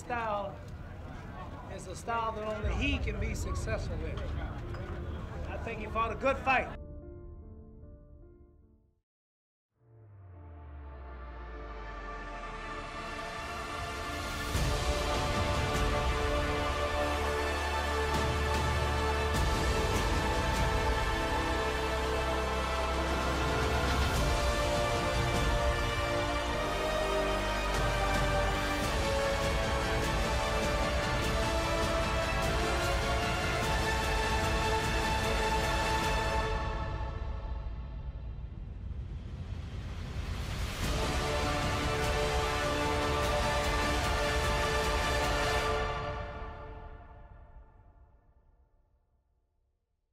style is a style that only he can be successful with. I think he fought a good fight.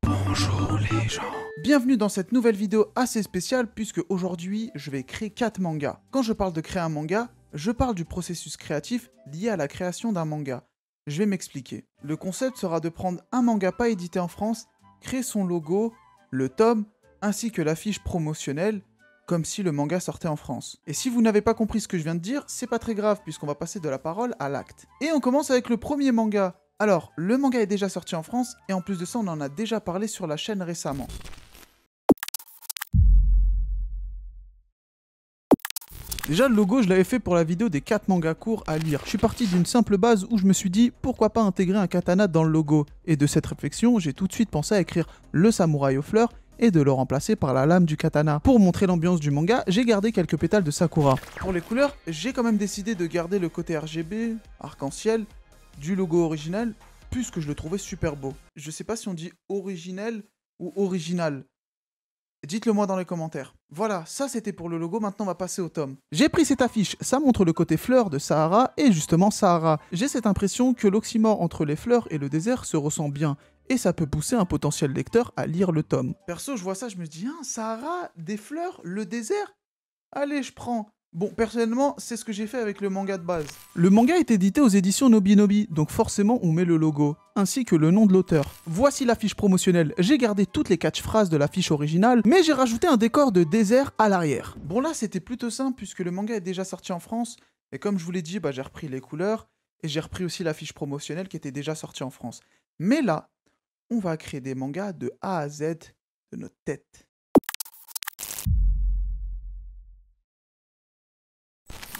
Bonjour les gens. Bienvenue dans cette nouvelle vidéo assez spéciale puisque aujourd'hui je vais créer 4 mangas. Quand je parle de créer un manga, je parle du processus créatif lié à la création d'un manga. Je vais m'expliquer. Le concept sera de prendre un manga pas édité en France, créer son logo, le tome, ainsi que l'affiche promotionnelle, comme si le manga sortait en France. Et si vous n'avez pas compris ce que je viens de dire, c'est pas très grave puisqu'on va passer de la parole à l'acte. Et on commence avec le premier manga. Alors, le manga est déjà sorti en France, et en plus de ça, on en a déjà parlé sur la chaîne récemment. Déjà, le logo, je l'avais fait pour la vidéo des 4 mangas courts à lire. Je suis parti d'une simple base où je me suis dit, pourquoi pas intégrer un katana dans le logo. Et de cette réflexion, j'ai tout de suite pensé à écrire le samouraï aux fleurs, et de le remplacer par la lame du katana. Pour montrer l'ambiance du manga, j'ai gardé quelques pétales de sakura. Pour les couleurs, j'ai quand même décidé de garder le côté RGB, arc-en-ciel, du logo original, puisque je le trouvais super beau. Je sais pas si on dit originel ou original. Dites-le moi dans les commentaires. Voilà, ça c'était pour le logo, maintenant on va passer au tome. J'ai pris cette affiche, ça montre le côté fleur de Sahara, et justement Sahara. J'ai cette impression que l'oxymore entre les fleurs et le désert se ressent bien, et ça peut pousser un potentiel lecteur à lire le tome. Perso, je vois ça, je me dis, hein, Sahara, des fleurs, le désert? Allez, je prends. Bon, personnellement, c'est ce que j'ai fait avec le manga de base. Le manga est édité aux éditions Nobinobi, donc forcément on met le logo, ainsi que le nom de l'auteur. Voici l'affiche promotionnelle. J'ai gardé toutes les catchphrases de l'affiche originale, mais j'ai rajouté un décor de désert à l'arrière. Bon là, c'était plutôt simple puisque le manga est déjà sorti en France, et comme je vous l'ai dit, j'ai repris les couleurs, et j'ai repris aussi l'affiche promotionnelle qui était déjà sortie en France. Mais là, on va créer des mangas de A à Z de notre tête.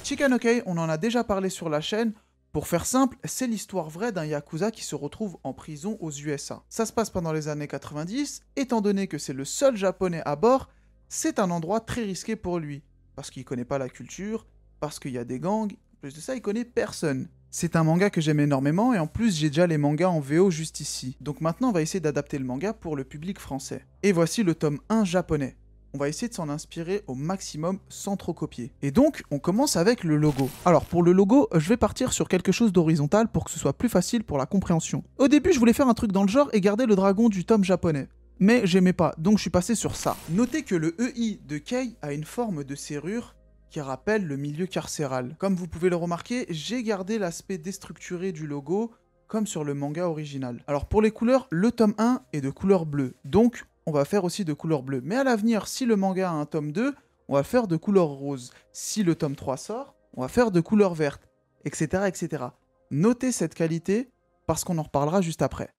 Chicken OK, on en a déjà parlé sur la chaîne. Pour faire simple, c'est l'histoire vraie d'un Yakuza qui se retrouve en prison aux USA. Ça se passe pendant les années 90, étant donné que c'est le seul japonais à bord, c'est un endroit très risqué pour lui. Parce qu'il connaît pas la culture, parce qu'il y a des gangs, en plus de ça, il connaît personne. C'est un manga que j'aime énormément et en plus j'ai déjà les mangas en VO juste ici. Donc maintenant on va essayer d'adapter le manga pour le public français. Et voici le tome 1 japonais. On va essayer de s'en inspirer au maximum sans trop copier. Et donc, on commence avec le logo. Alors, pour le logo, je vais partir sur quelque chose d'horizontal pour que ce soit plus facile pour la compréhension. Au début, je voulais faire un truc dans le genre et garder le dragon du tome japonais. Mais j'aimais pas, donc je suis passé sur ça. Notez que le EI de Kei a une forme de serrure qui rappelle le milieu carcéral. Comme vous pouvez le remarquer, j'ai gardé l'aspect déstructuré du logo, comme sur le manga original. Alors pour les couleurs, le tome 1 est de couleur bleue, donc on va faire aussi de couleur bleue. Mais à l'avenir, si le manga a un tome 2, on va faire de couleur rose. Si le tome 3 sort, on va faire de couleur verte, etc. etc. Notez cette qualité, parce qu'on en reparlera juste après.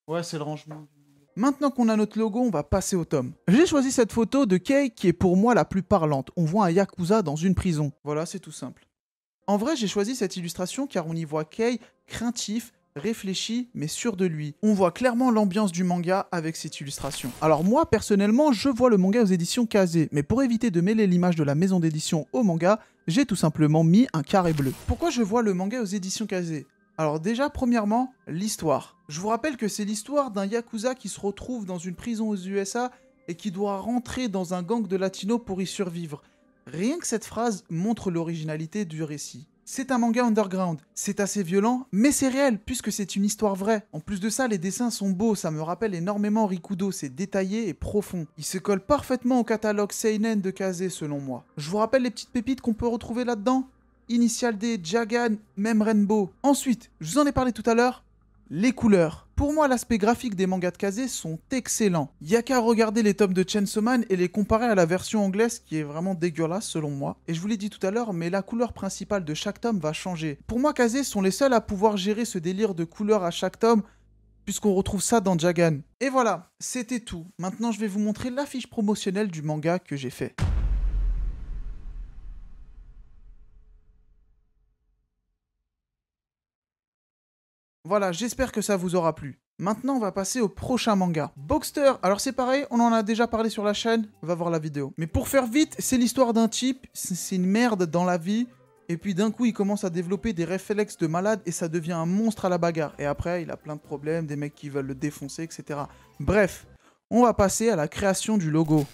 Ouais, c'est le rangement. Maintenant qu'on a notre logo, on va passer au tome. J'ai choisi cette photo de Kei qui est pour moi la plus parlante. On voit un Yakuza dans une prison. Voilà, c'est tout simple. En vrai, j'ai choisi cette illustration car on y voit Kei craintif, réfléchi, mais sûr de lui. On voit clairement l'ambiance du manga avec cette illustration. Alors moi, personnellement, je vois le manga aux éditions Kazé, mais pour éviter de mêler l'image de la maison d'édition au manga, j'ai tout simplement mis un carré bleu. Pourquoi je vois le manga aux éditions Kazé ? Alors déjà, premièrement, l'histoire. Je vous rappelle que c'est l'histoire d'un Yakuza qui se retrouve dans une prison aux USA et qui doit rentrer dans un gang de latinos pour y survivre. Rien que cette phrase montre l'originalité du récit. C'est un manga underground, c'est assez violent, mais c'est réel, puisque c'est une histoire vraie. En plus de ça, les dessins sont beaux, ça me rappelle énormément Rikudo, c'est détaillé et profond. Il se colle parfaitement au catalogue Seinen de Kazé, selon moi. Je vous rappelle les petites pépites qu'on peut retrouver là-dedans ? Initial D, Jagan, même Rainbow. Ensuite, je vous en ai parlé tout à l'heure, les couleurs. Pour moi, l'aspect graphique des mangas de Kazé sont excellents. Y a qu'à regarder les tomes de Chainsaw Man et les comparer à la version anglaise qui est vraiment dégueulasse selon moi. Et je vous l'ai dit tout à l'heure, mais la couleur principale de chaque tome va changer. Pour moi, Kazé sont les seuls à pouvoir gérer ce délire de couleur à chaque tome, puisqu'on retrouve ça dans Jagan. Et voilà, c'était tout. Maintenant, je vais vous montrer l'affiche promotionnelle du manga que j'ai fait. Voilà, j'espère que ça vous aura plu. Maintenant, on va passer au prochain manga. Boxster, alors c'est pareil, on en a déjà parlé sur la chaîne, va voir la vidéo. Mais pour faire vite, c'est l'histoire d'un type, c'est une merde dans la vie, et puis d'un coup, il commence à développer des réflexes de malade, et ça devient un monstre à la bagarre. Et après, il a plein de problèmes, des mecs qui veulent le défoncer, etc. Bref, on va passer à la création du logo.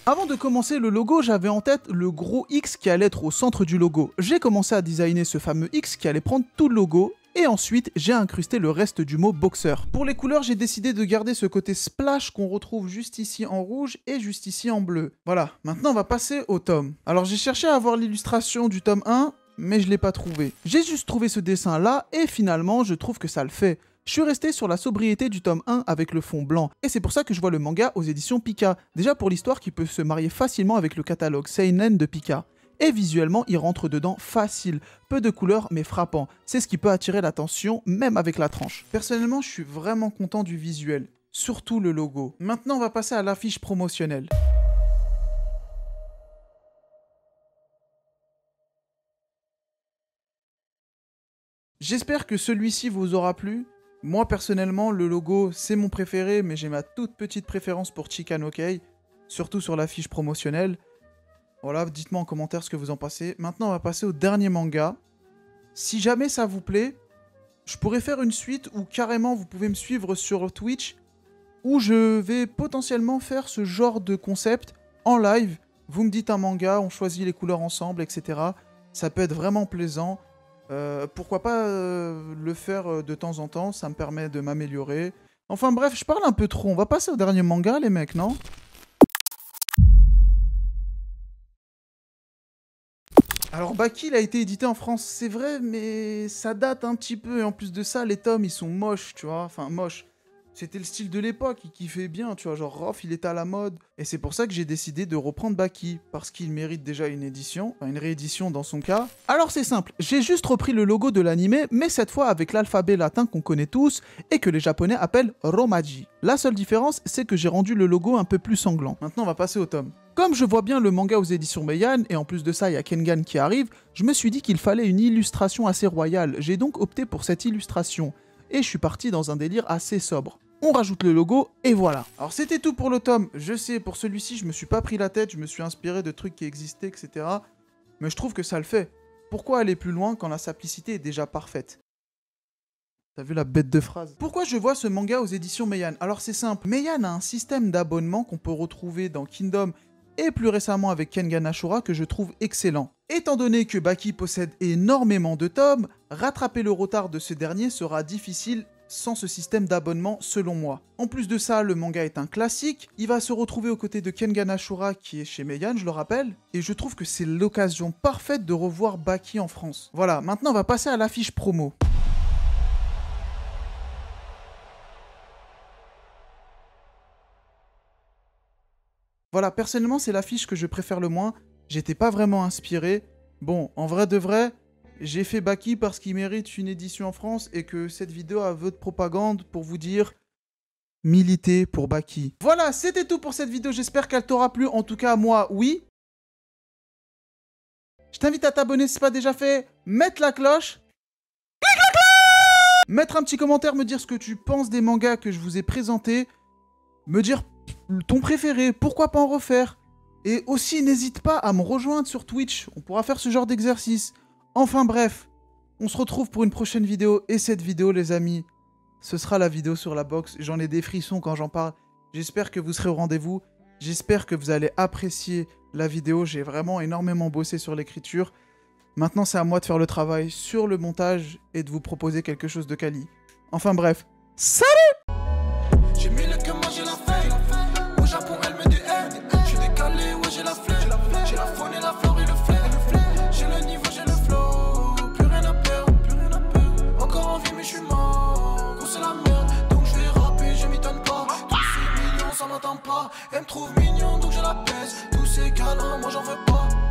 Avant de commencer le logo, j'avais en tête le gros X qui allait être au centre du logo. J'ai commencé à designer ce fameux X qui allait prendre tout le logo, et ensuite j'ai incrusté le reste du mot boxer. Pour les couleurs, j'ai décidé de garder ce côté splash qu'on retrouve juste ici en rouge et juste ici en bleu. Voilà, maintenant on va passer au tome. Alors j'ai cherché à avoir l'illustration du tome 1, mais je l'ai pas trouvé. J'ai juste trouvé ce dessin là, et finalement je trouve que ça le fait. Je suis resté sur la sobriété du tome 1 avec le fond blanc, et c'est pour ça que je vois le manga aux éditions Pika, déjà pour l'histoire qui peut se marier facilement avec le catalogue Seinen de Pika. Et visuellement, il rentre dedans facile, peu de couleurs mais frappant, c'est ce qui peut attirer l'attention même avec la tranche. Personnellement, je suis vraiment content du visuel, surtout le logo. Maintenant, on va passer à l'affiche promotionnelle. J'espère que celui-ci vous aura plu. Moi, personnellement, le logo, c'est mon préféré, mais j'ai ma toute petite préférence pour Chika no Kei, surtout sur l'affiche promotionnelle. Voilà, dites-moi en commentaire ce que vous en pensez. Maintenant, on va passer au dernier manga. Si jamais ça vous plaît, je pourrais faire une suite où carrément vous pouvez me suivre sur Twitch, où je vais potentiellement faire ce genre de concept en live. Vous me dites un manga, on choisit les couleurs ensemble, etc. Ça peut être vraiment plaisant. Pourquoi pas le faire de temps en temps, ça me permet de m'améliorer. Enfin bref, je parle un peu trop, on va passer au dernier manga les mecs, non? Alors Baki, il a été édité en France, c'est vrai, mais ça date un petit peu, et en plus de ça, les tomes, ils sont moches, tu vois, enfin moches. C'était le style de l'époque, il kiffait bien, tu vois, genre Rof, il était à la mode. Et c'est pour ça que j'ai décidé de reprendre Baki, parce qu'il mérite déjà une édition, enfin une réédition dans son cas. Alors c'est simple, j'ai juste repris le logo de l'anime, mais cette fois avec l'alphabet latin qu'on connaît tous, et que les japonais appellent Romaji. La seule différence, c'est que j'ai rendu le logo un peu plus sanglant. Maintenant on va passer au tome. Comme je vois bien le manga aux éditions Meian, et en plus de ça il y a Kengan qui arrive, je me suis dit qu'il fallait une illustration assez royale, j'ai donc opté pour cette illustration. Et je suis parti dans un délire assez sobre. On rajoute le logo, et voilà. Alors c'était tout pour le tome. Je sais, pour celui-ci, je me suis pas pris la tête, je me suis inspiré de trucs qui existaient, etc. Mais je trouve que ça le fait. Pourquoi aller plus loin quand la simplicité est déjà parfaite? T'as vu la bête de phrase? Pourquoi je vois ce manga aux éditions Meian? Alors c'est simple, Meian a un système d'abonnement qu'on peut retrouver dans Kingdom et plus récemment avec Kengan Ashura que je trouve excellent. Étant donné que Baki possède énormément de tomes, rattraper le retard de ce dernier sera difficile sans ce système d'abonnement selon moi. En plus de ça, le manga est un classique, il va se retrouver aux côtés de Kengan Ashura qui est chez Meian, je le rappelle, et je trouve que c'est l'occasion parfaite de revoir Baki en France. Voilà, maintenant on va passer à l'affiche promo. Voilà, personnellement c'est l'affiche que je préfère le moins, j'étais pas vraiment inspiré. Bon, en vrai de vrai, j'ai fait Baki parce qu'il mérite une édition en France et que cette vidéo a vœu de propagande pour vous dire militez pour Baki. Voilà, c'était tout pour cette vidéo, j'espère qu'elle t'aura plu, en tout cas moi, oui. Je t'invite à t'abonner si ce n'est pas déjà fait, mettre la cloche, mettre un petit commentaire, me dire ce que tu penses des mangas que je vous ai présentés, me dire ton préféré, pourquoi pas en refaire. Et aussi, n'hésite pas à me rejoindre sur Twitch, on pourra faire ce genre d'exercice. Enfin bref, on se retrouve pour une prochaine vidéo, et cette vidéo les amis, ce sera la vidéo sur la boxe, j'en ai des frissons quand j'en parle, j'espère que vous serez au rendez-vous, j'espère que vous allez apprécier la vidéo, j'ai vraiment énormément bossé sur l'écriture, maintenant c'est à moi de faire le travail sur le montage et de vous proposer quelque chose de quali. Enfin bref, salut! J'ai mis le cœur, moi j'ai la feuille. Au Japon, elle me déaide. Je suis décalé, ouais, j'ai la flemme. J'ai la faune et la flore et le flair. J'ai le niveau, j'ai le flow. Plus rien à trouve mignon donc je la baisse. Tous ces câlins, moi j'en veux pas.